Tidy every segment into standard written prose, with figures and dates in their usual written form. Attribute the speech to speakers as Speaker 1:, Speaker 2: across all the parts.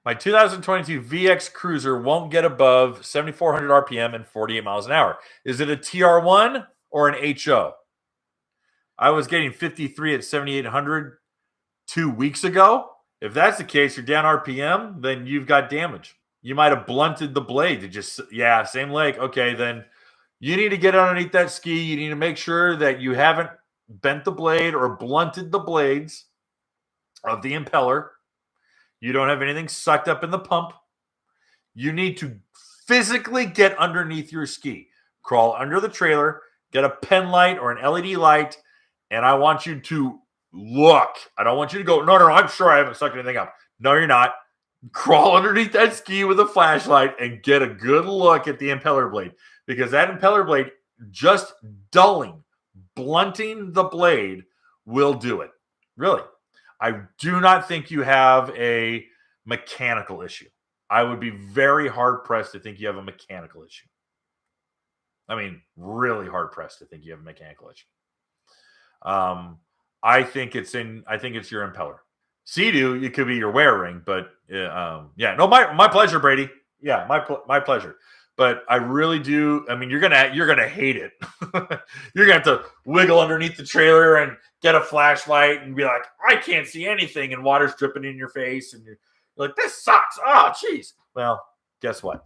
Speaker 1: My 2022 VX Cruiser won't get above 7,400 RPM and 48 miles an hour. Is it a TR1 or an HO? I was getting 53 at 7,800 2 weeks ago. If that's the case, you're down RPM, then you've got damage. You might have blunted the blade to just, same leg. Okay, then you need to get underneath that ski. You need to make sure that you haven't bent the blade or blunted the blades of the impeller. You don't have anything sucked up in the pump. You need to physically get underneath your ski. Crawl under the trailer, get a pen light or an LED light, and I want you to look. I don't want you to go, no, I'm sure I haven't sucked anything up. No, you're not. Crawl underneath that ski with a flashlight and get a good look at the impeller blade, because that impeller blade, just dulling, blunting the blade will do it. Really. I do not think you have a mechanical issue. I would be very hard-pressed to think you have a mechanical issue. I mean, really hard-pressed to think you have a mechanical issue. I think it's your impeller. Sea-Doo, it could be your wear ring, but my pleasure, Brady. Yeah, my pleasure. But I really do. I mean, you're gonna hate it. You're gonna have to wiggle underneath the trailer and get a flashlight and be like, I can't see anything, and water's dripping in your face, and you're like, this sucks. Oh, jeez. Well, guess what?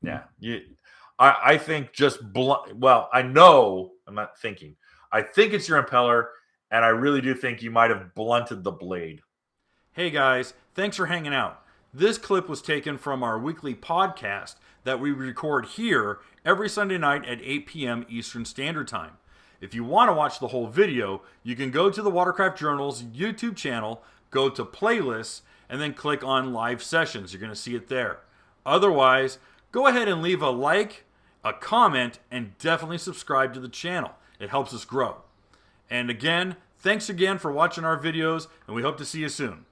Speaker 1: Yeah, I think just I know. I'm not thinking. I think it's your impeller, and I really do think you might have blunted the blade.
Speaker 2: Hey guys, thanks for hanging out. This clip was taken from our weekly podcast that we record here every Sunday night at 8 p.m. Eastern Standard Time. If you want to watch the whole video, you can go to the Watercraft Journal's YouTube channel, go to playlists, and then click on live sessions. You're going to see it there. Otherwise, go ahead and leave a like, a comment, and definitely subscribe to the channel. It helps us grow. And again, thanks again for watching our videos, and we hope to see you soon.